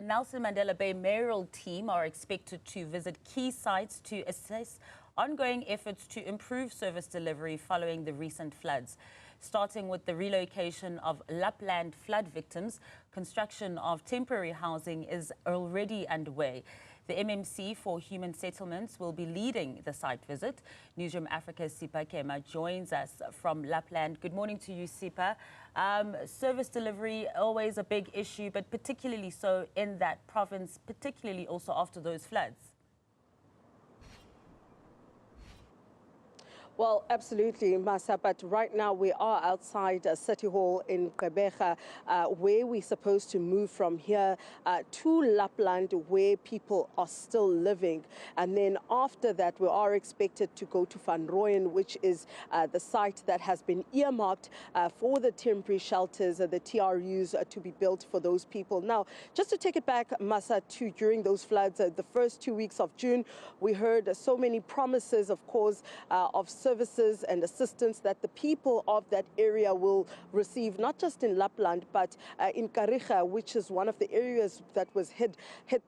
The Nelson Mandela Bay mayoral team are expected to visit key sites to assess ongoing efforts to improve service delivery following the recent floods. Starting with the relocation of Lapland flood victims, construction of temporary housing is already underway. The MMC for Human Settlements will be leading the site visit. Newzroom Afrika's Sipha Kema joins us from Lapland. Good morning to you, Sipha. Service delivery, always a big issue, but particularly so in that province, particularly also after those floods. Well, absolutely, Masa, but right now we are outside City Hall in Gqeberha, where we're supposed to move from here to Lapland, where people are still living. And then after that, we are expected to go to Van Rooyen, which is the site that has been earmarked for the temporary shelters, the TRUs, to be built for those people. Now, just to take it back, Masa, to during those floods, the first 2 weeks of June, we heard so many promises, of course, of services and assistance that the people of that area will receive, not just in Lapland, but in Kariga, which is one of the areas that was hit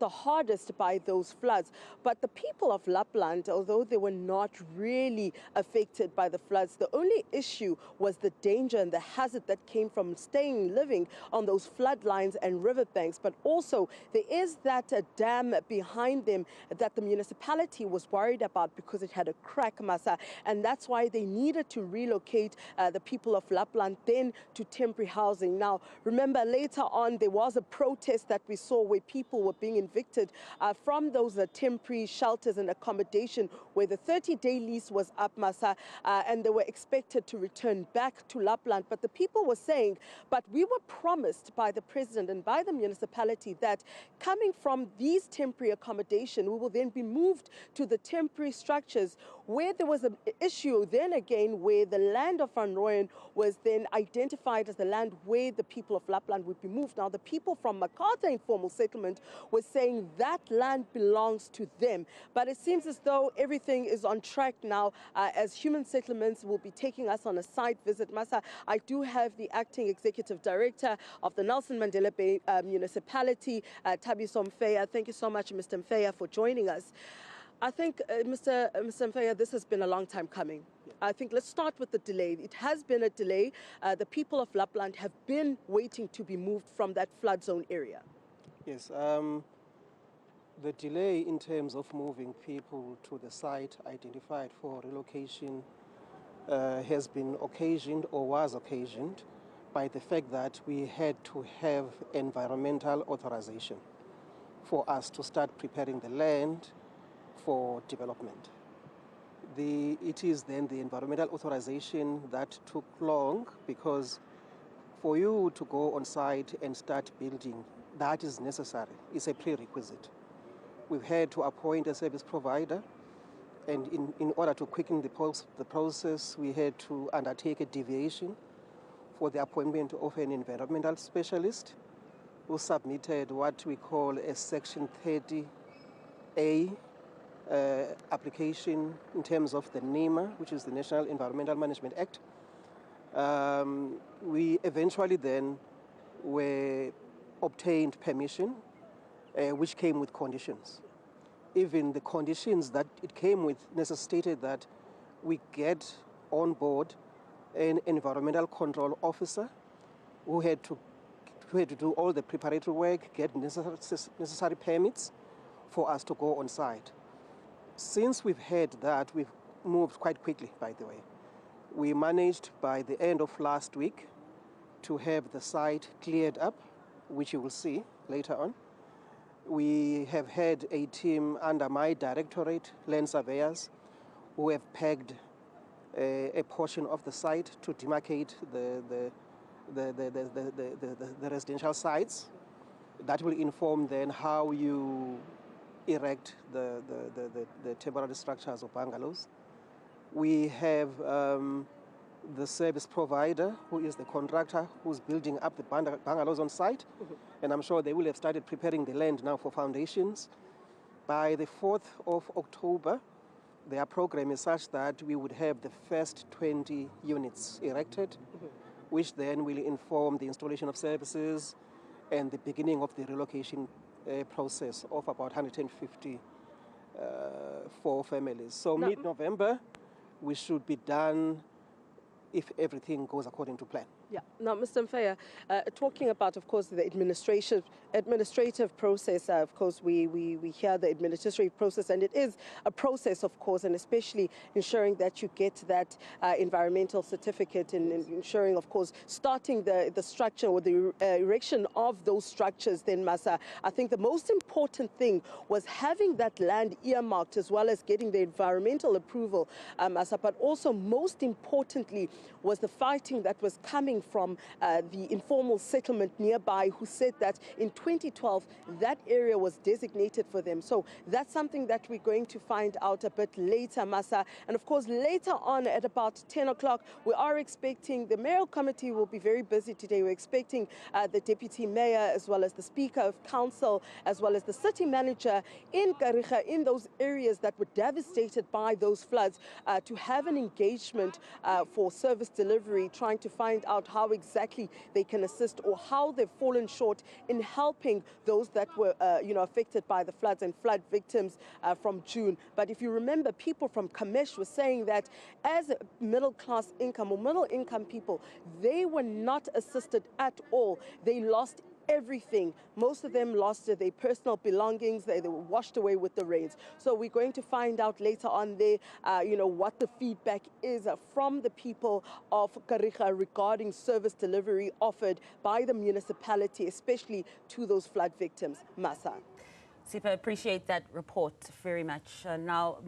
the hardest by those floods. But the people of Lapland, although they were not really affected by the floods, the only issue was the danger and the hazard that came from living on those flood lines and riverbanks. But also there is that dam behind them that the municipality was worried about because it had a crack, Masa, and that's why they needed to relocate the people of Lapland then to temporary housing. Now, remember, later on, there was a protest that we saw where people were being evicted from those temporary shelters and accommodation where the 30-day lease was up, Masa, and they were expected to return back to Lapland. But the people were saying, but we were promised by the president and by the municipality that coming from these temporary accommodation, we will then be moved to the temporary structures where there was an issue then again where the land of Van Rooyen was then identified as the land where the people of Lapland would be moved. Now, the people from Makata Informal Settlement were saying that land belongs to them. But it seems as though everything is on track now as Human Settlements will be taking us on a site visit. Masa, I do have the acting executive director of the Nelson Mandela Bay municipality, Tabiso Mfeya. Thank you so much, Mr. Mfeya, for joining us. I think, Mr. Mfeya, this has been a long time coming. I think let's start with the delay. It has been a delay. The people of Lapland have been waiting to be moved from that flood zone area. Yes, the delay in terms of moving people to the site identified for relocation has been occasioned or was occasioned by the fact that we had to have environmental authorization for us to start preparing the land for development. It is then the environmental authorization that took long, because for you to go on site and start building, that is necessary. It's a prerequisite. We've had to appoint a service provider, and in order to quicken the process, we had to undertake a deviation for the appointment of an environmental specialist who submitted what we call a Section 30A application in terms of the NEMA, which is the National Environmental Management Act. We eventually then obtained permission, which came with conditions. Even the conditions that it came with necessitated that we get on board an environmental control officer who had to do all the preparatory work, get necessary permits for us to go on site. Since we've had that, we've moved quite quickly, by the way. We managed by the end of last week to have the site cleared up, which you will see later on. We have had a team under my directorate, land surveyors, who have pegged a portion of the site to demarcate the residential sites. That will inform then how you erect the temporary structures or bungalows. We have the service provider, who is the contractor, who's building up the bungalows on site. And I'm sure they will have started preparing the land now for foundations. By the 4th of October, their program is such that we would have the first 20 units erected, which then will inform the installation of services and the beginning of the relocation process of about 150 for families. So mid-November, we should be done if everything goes according to plan. Yeah. Now, Mr. Mfeya, talking about, of course, the administrative process, of course, we hear the administrative process, and it is a process, of course, and especially ensuring that you get that environmental certificate and ensuring, of course, starting the structure or the erection of those structures, then, Masa, I think the most important thing was having that land earmarked as well as getting the environmental approval, Masa, but also most importantly was the fighting that was coming from the informal settlement nearby, who said that in 2012 that area was designated for them. So that's something that we're going to find out a bit later, Masa. And of course, later on at about 10 o'clock, we are expecting, the mayoral committee will be very busy today. We're expecting the deputy mayor as well as the speaker of council as well as the city manager in Kariga, in those areas that were devastated by those floods, to have an engagement for service delivery, trying to find out how exactly they can assist or how they've fallen short in helping those that were affected by the floods and flood victims from June. But if you remember, people from Kamesh were saying that as middle class income or middle income people, they were not assisted at all. They lost everything. Most of them lost their personal belongings. They were washed away with the rains. So we're going to find out later on there, what the feedback is from the people of Kariga regarding service delivery offered by the municipality, especially to those flood victims. Masa. Sipha, appreciate that report very much. Now.